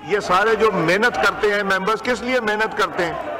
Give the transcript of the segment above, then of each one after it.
ये सारे जो मेहनत करते हैं मेंबर्स, किस लिए मेहनत करते हैं?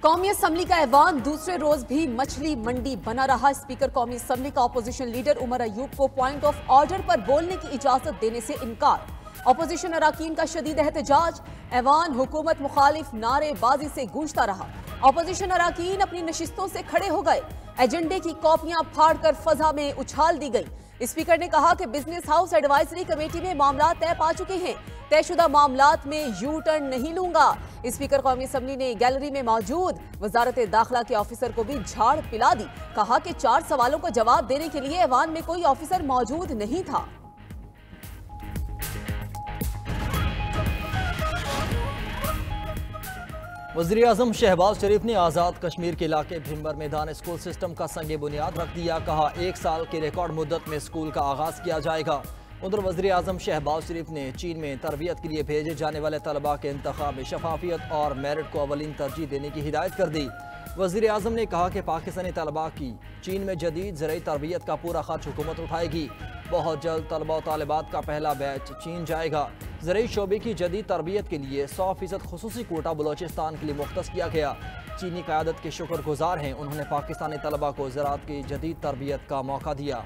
कौमी असम्बली का ऐवान दूसरे रोज भी मछली मंडी बना रहा। स्पीकर कौमी असम्बली का अपोजिशन लीडर उमर अयूब को पॉइंट ऑफ ऑर्डर पर बोलने की इजाजत देने से इनकार। अपोजिशन अराकीन का शदीद एहतजाज। ऐवान हुकूमत मुखालिफ नारेबाजी से गूंजता रहा। अपोजिशन अराकीन अपनी नशिस्तों से खड़े हो गए। एजेंडे की कॉपियां फाड़कर फजा में उछाल दी गई। स्पीकर ने कहा कि बिजनेस हाउस एडवाइजरी कमेटी में मामला तय पा चुके हैं। तयशुदा मामलात में यू टर्न नहीं लूंगा। स्पीकर कौमी असम्बली ने गैलरी में मौजूद वजारत दाखिला के ऑफिसर को भी झाड़ पिला दी। कहा कि 4 सवालों का जवाब देने के लिए ऐवान में कोई ऑफिसर मौजूद नहीं था। वज़ीर-ए-आज़म शहबाज शरीफ ने आज़ाद कश्मीर के इलाके भिम्बर मैदान स्कूल सिस्टम का संगे बुनियाद रख दिया। कहा 1 साल की रिकॉर्ड मुद्दत में स्कूल का आगाज किया जाएगा। उधर वज़ीर-ए-आज़म शहबाज शरीफ ने चीन में तरबियत के लिए भेजे जाने वाले तलबा के इंतखाब में शफाफियत और मेरिट को अवलीन तरजीह देने की हिदायत कर दी। वज़ीर-ए-आज़म ने कहा कि पाकिस्तानी तलबा की चीन में जदीद ज़राई तरबियत का पूरा खर्च हुकूमत उठाएगी। बहुत जल्द तलबा और तालिबात का पहला बैच चीन जाएगा। ज़राई शोबे की जदीद तरबियत के लिए 100% खुसूसी कोटा बलोचिस्तान के लिए मुख्तस किया गया। चीनी क़यादत के शुक्रगुजार हैं, उन्होंने पाकिस्तानी तलबा को ज़राअत की जदीद तरबियत का मौका दिया।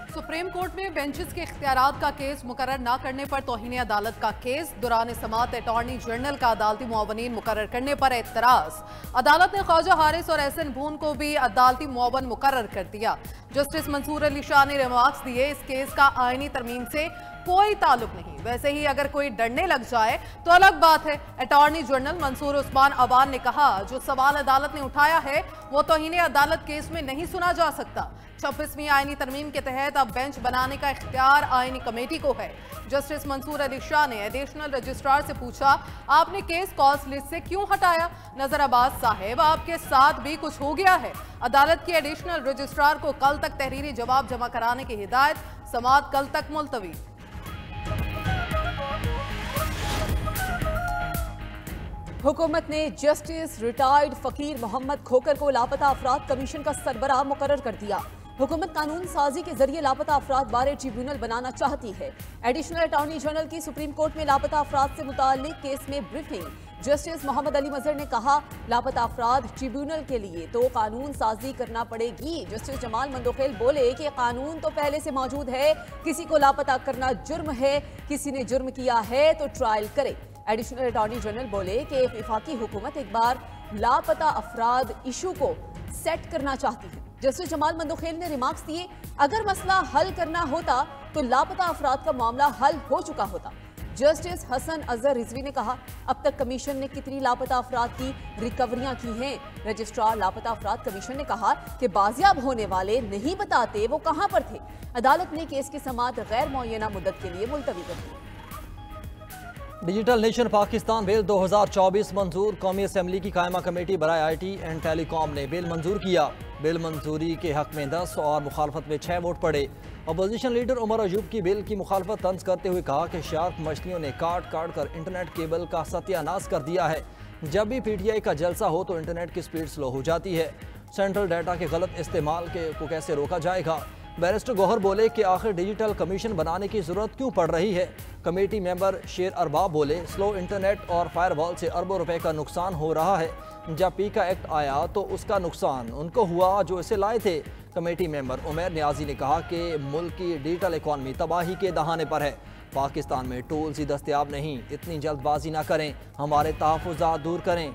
सुप्रीम कोर्ट में बेंचेस के इख्तियारात का केस मुकर्रर न करने पर तौहीन अदालत का केस। दौरान समाअत अटॉर्नी जनरल का अदालती मुआवनीन मुकर्रर करने पर एतराज। अदालत ने ख्वाजा हारिस और एहसन भून को भी अदालती मुआवन मुकर्रर कर दिया। जस्टिस मंसूर अली शाह ने रिमार्क्स दिए, इस केस का आईनी तरमीम से कोई ताल्लुक नहीं। वैसे ही अगर कोई डरने लग जाए तो अलग बात है। अटॉर्नी जनरल मंसूर उस्मान अवान ने कहा, जो सवाल अदालत ने उठाया है वो तौहीन अदालत केस में नहीं सुना जा सकता। 26वीं आईनी तरमीम के तहत अब बेंच बनाने का इख्तियार आईनी कमेटी को है। जस्टिस मंसूर अली शाह ने एडिशनल रजिस्ट्रार से पूछा, आपने केस कॉज लिस्ट से क्यों हटाया? नजर अब्बास साहब, आपके साथ भी कुछ हो गया है। अदालत की एडिशनल रजिस्ट्रार को कल तक तहरीरी जवाब जमा कराने की हिदायत। समाअत कल तक मुलतवी। हुकूमत ने जस्टिस रिटायर्ड फकीर मोहम्मद खोकर को लापता अफराद कमीशन का सरबराह मुकर्रर कर दिया। हुकूमत कानून साजी के जरिए लापता अफराद बारे ट्रिब्यूनल बनाना चाहती है। एडिशनल अटॉर्नी जनरल की सुप्रीम कोर्ट में लापता अफराद से मुताल्लिक केस में ब्रीफिंग। जस्टिस मोहम्मद अली मजहर ने कहा, लापता अफराद ट्रिब्यूनल के लिए तो कानून साजी करना पड़ेगी। जस्टिस जमाल मंदोखेल बोले कि कानून तो पहले से मौजूद है, किसी को लापता करना जुर्म है, किसी ने जुर्म किया है तो ट्रायल करे। एडिशनल अटॉर्नी जनरल बोले कि वफाकी हुकूमत एक बार लापता अफराद इशू को सेट करना चाहती है। जस्टिस जमाल मंदोखेल ने रिमार्क्स दिए, अगर मसला हल करना होता तो लापता अफराद का मामला हल हो चुका होता। जस्टिस हसन अजहर रिजवी ने कहा, अब तक कमीशन ने कितनी लापता अफराद की रिकवरियां की हैं? रजिस्ट्रार लापता अफराद कमीशन ने कहा कि बाजियाब होने वाले नहीं बताते वो कहां पर थे। अदालत ने केस की समाअत गैर मुअय्यना मुद्दत के लिए मुलतवी कर दी। डिजिटल नेशन पाकिस्तान बिल 2024 मंजूर। कौमी असम्बली की कायमा कमेटी बराए IT एंड टेलीकॉम ने बिल मंजूर किया। बिल मंजूरी के हक में 10 और मुखालफत में 6 वोट पड़े। अपोजिशन लीडर उमर अयूब की बिल की मुखालफत तंज करते हुए कहा कि शार्क मछलियों ने काट काट कर इंटरनेट केबल का सत्यानाश कर दिया है। जब भी PTI का जलसा हो तो इंटरनेट की स्पीड स्लो हो जाती है। सेंट्रल डाटा के गलत इस्तेमाल को कैसे रोका जाएगा? बैरिस्टर गौहर बोले कि आखिर डिजिटल कमीशन बनाने की जरूरत क्यों पड़ रही है? कमेटी मेंबर शेर अरबाब बोले, स्लो इंटरनेट और फायरवॉल से अरबों रुपए का नुकसान हो रहा है। जब पीका एक्ट आया तो उसका नुकसान उनको हुआ जो इसे लाए थे। कमेटी मेंबर उमैर नियाजी ने कहा कि मुल्क की डिजिटल इकॉनमी तबाही के दहाने पर है। पाकिस्तान में टूल्स ही दस्तयाब नहीं, इतनी जल्दबाजी ना करें, हमारे तहफ़्फ़ुज़ात दूर करें।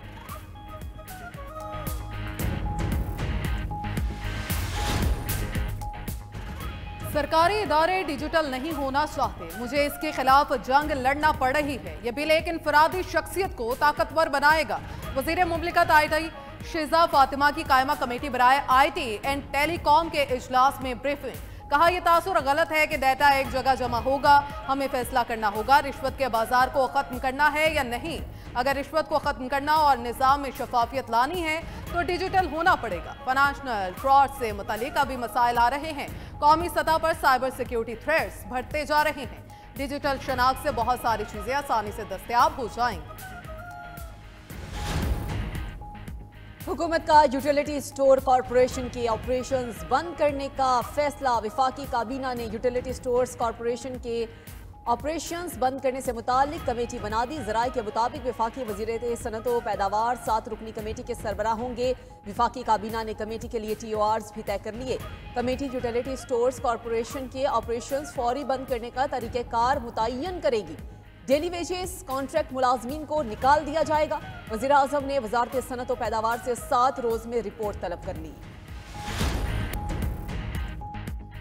सरकारी इदारे डिजिटल नहीं होना चाहते, मुझे इसके खिलाफ जंग लड़ना पड़ रही है। यह बिल एक इनफरादी शख्सियत को ताकतवर बनाएगा। वज़ीर मुमलिकत IT शिजा फातिमा की कायमा कमेटी बराए IT एंड टेलीकॉम के इजलास में ब्रीफिंग। कहा, यह तासुर गलत है कि डाटा एक जगह जमा होगा, हमें फैसला करना होगा रिश्वत के बाजार को खत्म करना है या नहीं। अगर रिश्वत को खत्म करना और निज़ाम में शफाफियत लानी है तो डिजिटल होना पड़ेगा। फाइनेंशियल फ्रॉड से मुतालिक अभी मसाइल आ रहे हैं। कौमी सतह पर साइबर सिक्योरिटी थ्रेट्स बढ़ते जा रहे हैं। डिजिटल शनाख्त से बहुत सारी चीजें आसानी से दस्तयाब हो जाएंगी। हुकूमत का यूटिलिटी स्टोर कॉरपोरेशन के ऑपरेशंस बंद करने का फैसला। वफाकी काबीना ने यूटिलिटी स्टोर्स कॉरपोरेशन के ऑपरेशंस बंद करने से मुतालिक कमेटी बना दी। ज़राए के मुताबिक वफाकी वज़ीर सनत व पैदावार 7 रुकनी कमेटी के सरबराह होंगे। वफाकी काबीना ने कमेटी के लिए TORs भी तय कर लिए। कमेटी यूटिलिटी स्टोर्स कॉरपोरेशन के ऑपरेशंस फौरी बंद करने का तरीक़ेकार मुतय्यन करेगी। डेली वेजेस कॉन्ट्रैक्ट मुलाजमीन को निकाल दिया जाएगा। वज़ीर आज़म ने वज़ारत सनत व पैदावार से 7 रोज़ में रिपोर्ट तलब कर ली।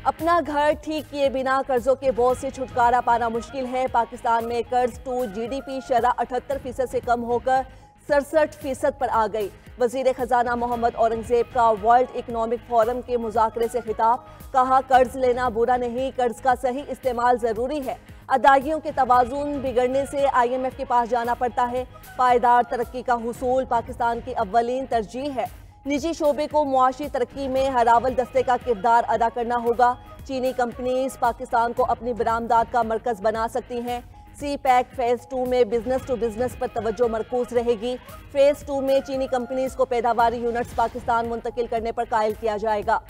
अपना घर ठीक किए बिना कर्जों के बोझ से छुटकारा पाना मुश्किल है। पाकिस्तान में कर्ज टू GDP शरह 78% से कम होकर 67% पर आ गई। वज़ीर ख़जाना मोहम्मद औरंगज़ेब का वर्ल्ड इकनॉमिक फोरम के मुज़ाकरे से खिताब। कहा, कर्ज लेना बुरा नहीं, कर्ज का सही इस्तेमाल ज़रूरी है। अदायगियों के तवाज़ुन बिगड़ने से IMF के पास जाना पड़ता है। पायदार तरक्की का हुसूल पाकिस्तान की अव्वलीन तरजीह है। निजी शोबे को मुआशी तरक्की में हरावल दस्ते का किरदार अदा करना होगा। चीनी कंपनीज पाकिस्तान को अपनी बरामदात का मरकज बना सकती हैं। CPEC फेज़ 2 में बिजनेस टू बिजनेस पर तवज्जो मरकूज रहेगी। फेज़ 2 में चीनी कंपनीज को पैदावारी यूनिट्स पाकिस्तान मुंतकिल करने पर कायल किया जाएगा।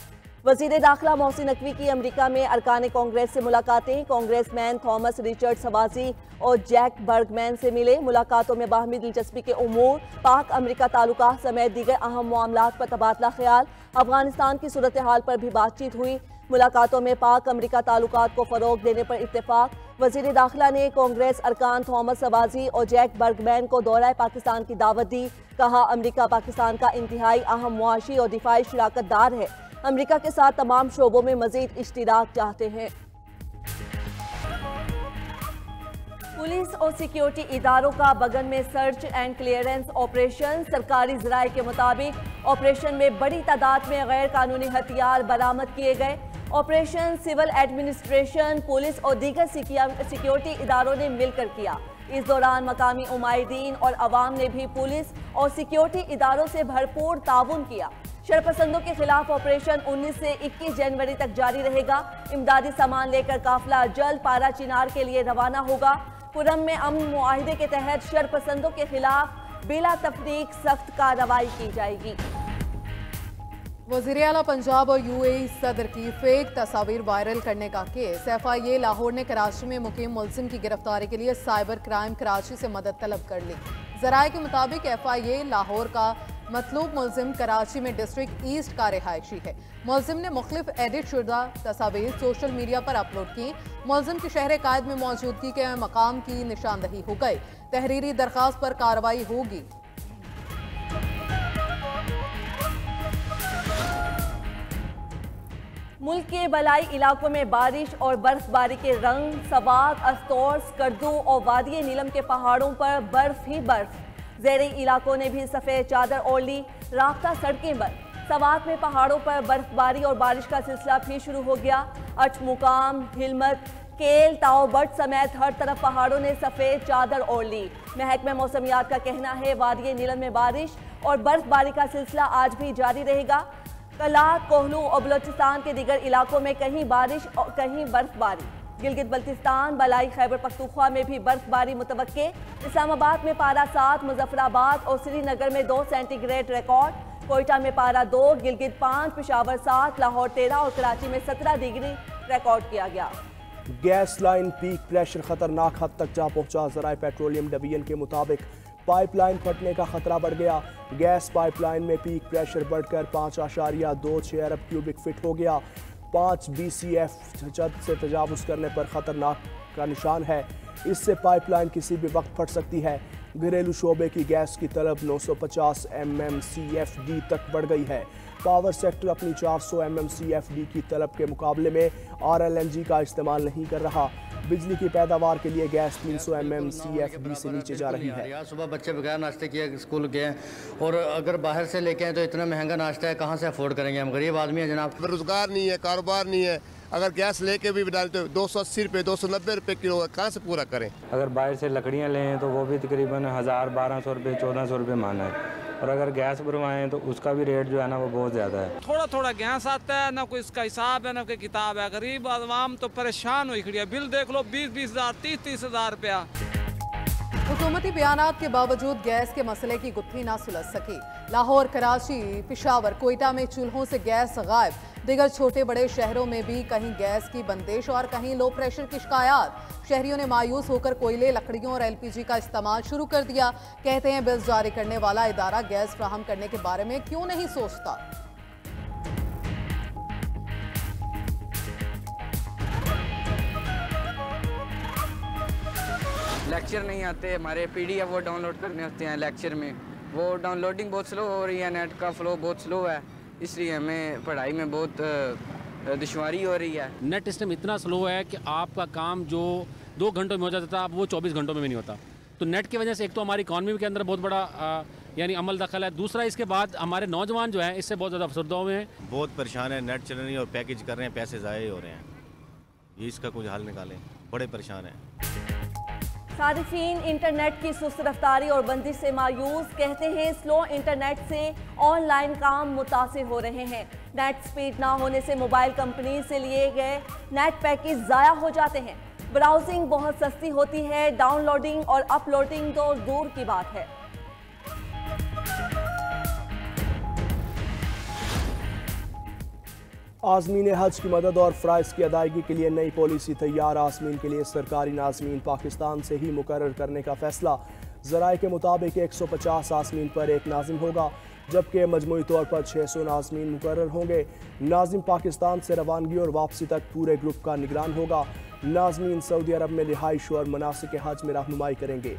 वज़ीर दाखिला मोहसिन नकवी की अमरीका में अरकान कांग्रेस से मुलाकातें। कांग्रेसमैन थॉमस रिचर्ड सवाजी और जैक बर्गमैन से मिले। मुलाकातों में बाहमी दिलचस्पी के उमूर, पाक अमरीका ताल्लुकात समेत दीगर अहम मामलात पर तबादला ख्याल। अफगानिस्तान की सूरत हाल पर भी बातचीत हुई। मुलाकातों में पाक अमरीका ताल्लुकात को फ़रोग देने पर इत्तेफाक। वज़ीर दाखिला ने कांग्रेस अरकान थॉमस सवाजी और जैक बर्गमैन को दौरा पाकिस्तान की दावत दी। कहा, अमरीका पाकिस्तान का इंतहाई अहम मुआशी और दिफाई शराकतदार है। अमरीका के साथ तमाम शोबों में मजीद इश्तिराक चाहते हैं। पुलिस और सिक्योरिटी इदारों का बगन में सर्च एंड क्लियरेंस ऑपरेशन। सरकारी ज़राए के मुताबिक ऑपरेशन में बड़ी तादाद में गैर कानूनी हथियार बरामद किए गए। ऑपरेशन सिविल एडमिनिस्ट्रेशन, पुलिस और दीगर सिक्योरिटी इदारों ने मिलकर किया। इस दौरान मकामी उमायदीन और अवाम ने भी पुलिस और सिक्योरिटी इदारों से भरपूर ताउन किया। शरपसंदों के खिलाफ ऑपरेशन 19 से 21 जनवरी तक जारी रहेगा। इमदादी सामान लेकर काफिला जल्द पारा चिनार के लिए रवाना होगा। पुरम में अमन मुआहिदे के तहत शरपसंदों के खिलाफ बिला तफरीक सख्त कार्रवाई की जाएगी। वज़ीर आला पंजाब और UAE सदर की फेक तस्वीर वायरल करने का केस। FIA लाहौर ने कराची में मुकीम मुलजिम की गिरफ्तारी के लिए साइबर क्राइम कराची से मदद तलब कर ली। ज़राए के मुताबिक FIA लाहौर का मतलूब मुलजिम कराची में डिस्ट्रिक्ट ईस्ट का रिहायशी है। मुलजिम ने मुख्तलिफ एडिट शुदा तस्वीर सोशल मीडिया पर अपलोड की। मुलजिम की शहर कायद में मौजूदगी के मकाम की निशानदही हो गई। तहरीरी दरख्वास्त पर कार्रवाई होगी। मुल्क के बलाई इलाकों में बारिश और बर्फबारी के रंग। सवात, अस्तौर, स्कर्दू और वादी नीलम के पहाड़ों पर बर्फ ही बर्फ। ज़ेरी इलाकों ने भी सफ़ेद चादर ओढ़ ली। राफ्ता सड़कें बंद। सवात में पहाड़ों पर बर्फबारी और बारिश का सिलसिला फिर शुरू हो गया। अचमुकाम, हिलमत, केल, ताओबट समेत हर तरफ पहाड़ों ने सफ़ेद चादर ओढ़ ली। महकमा मौसमियात का कहना है वादी नीलम में बारिश और बर्फबारी का सिलसिला आज भी जारी रहेगा। कलात, कोहलू और बलोचिस्तान के दीगर इलाकों में कहीं बारिश और कहीं बर्फबारी। गिलगित बल्तिस्तान, बलाई खैबर पख्तूनख्वा में भी बर्फबारी मुतवक्के। इस्लामाबाद में पारा 7, मुजफ्फराबाद और श्रीनगर में 2 सेंटीग्रेड रिकॉर्ड। कोयटा में पारा 2, गिलगित 5, पेशावर 7, लाहौर 13 और कराची में 17 डिग्री रिकॉर्ड किया गया। गैस लाइन पीक प्रेशर खतरनाक हद तक जा पहुंचा। ज़राए पेट्रोलियम डिवीजन के मुताबिक पाइपलाइन फटने का खतरा बढ़ गया। गैस पाइपलाइन में पीक प्रेशर बढ़कर 5.26 अरब क्यूबिक फिट हो गया। 5 BCF छत से तजावुज़ करने पर खतरनाक का निशान है। इससे पाइपलाइन किसी भी वक्त फट सकती है। घरेलू शोबे की गैस की तलब 950 MMCFD तक बढ़ गई है। पावर सेक्टर अपनी 400 MMCFD की तलब के मुकाबले में RLNG का इस्तेमाल नहीं कर रहा। बिजली की पैदावार के लिए गैस 300 MMCFD से नीचे जा रही है। सुबह बच्चे बगैर नाश्ते किए स्कूल गए और अगर बाहर से लेके आए तो इतना महंगा नाश्ता है, कहाँ से अफोर्ड करेंगे? हम गरीब आदमी हैं जनाब। रोजगार नहीं है, कारोबार नहीं है। अगर गैस लेके भी डालते हो 280 रुपये 290 रुपये किलो, कहाँ से पूरा करें? अगर बाहर से लकड़ियाँ लें तो वो भी तकरीबन 1000, 1200 रुपये, 1400 रुपये माना है। और अगर गैस भरवाएं तो उसका भी रेट जो है ना वो बहुत ज़्यादा है। थोड़ा थोड़ा गैस आता है, ना कोई इसका हिसाब है ना कोई किताब है। गरीब आवाम तो परेशान हुई खड़ी है। बिल देख लो 20-20 हज़ार 30-30 हज़ार रुपया। हुकूमती बयानात के बावजूद गैस के मसले की गुत्थी ना सुलझ सकी। लाहौर, कराची, पेशावर, कोयटा में चूल्हों से गैस गायब। दिगर छोटे बड़े शहरों में भी कहीं गैस की बंदिश और कहीं लो प्रेशर की शिकायत। शहरियों ने मायूस होकर कोयले, लकड़ियों और LPG का इस्तेमाल शुरू कर दिया। कहते हैं बिल जारी करने वाला इदारा गैस फ्राहम करने के बारे में क्यों नहीं सोचता। लेक्चर नहीं आते, हमारे PDF वो डाउनलोड करने होते हैं लेक्चर में, वो डाउनलोडिंग बहुत स्लो हो रही है, नेट का फ्लो बहुत स्लो है, इसलिए हमें पढ़ाई में बहुत दुश्वारी हो रही है। नेट सिस्टम इतना स्लो है कि आपका काम जो 2 घंटों में हो जाता था अब वो 24 घंटों में भी नहीं होता। तो नेट की वजह से एक तो हमारी इकॉनमी के अंदर बहुत बड़ा यानी अमल दखल है, दूसरा इसके बाद हमारे नौजवान जो हैं इससे बहुत ज़्यादा अफसरदा हुए हैं। बहुत परेशान है, नेट चल रही है और पैकेज कर रहे हैं, पैसे ज़ाये हो रहे हैं। ये इसका कुछ हल निकालें, बड़े परेशान हैं। सारिफीन इंटरनेट की सुस्त रफ्तारी और बंदिश से मायूस। कहते हैं स्लो इंटरनेट से ऑनलाइन काम मुतासिर हो रहे हैं। नेट स्पीड ना होने से मोबाइल कंपनी से लिए गए नेट पैकेज ज़ाया हो जाते हैं। ब्राउजिंग बहुत सस्ती होती है, डाउनलोडिंग और अपलोडिंग तो दूर की बात है। आज़मीन हज की मदद और फ़राइज़ की अदायगी के लिए नई पॉलिसी तैयार। आज़मीन के लिए सरकारी नाज़मीन पाकिस्तान से ही मुकर्रर करने का फैसला। ज़राए के मुताबिक 150 आज़मीन पर एक नाज़िम होगा, जबकि मजमूई तौर पर 600 नाज़मीन मुकर्रर होंगे। नाज़िम पाकिस्तान से रवानगी और वापसी तक पूरे ग्रुप का निगरान होगा। नाज़मीन सऊदी अरब में रिहाइश और मनासिक हज में रहनुमाई करेंगे।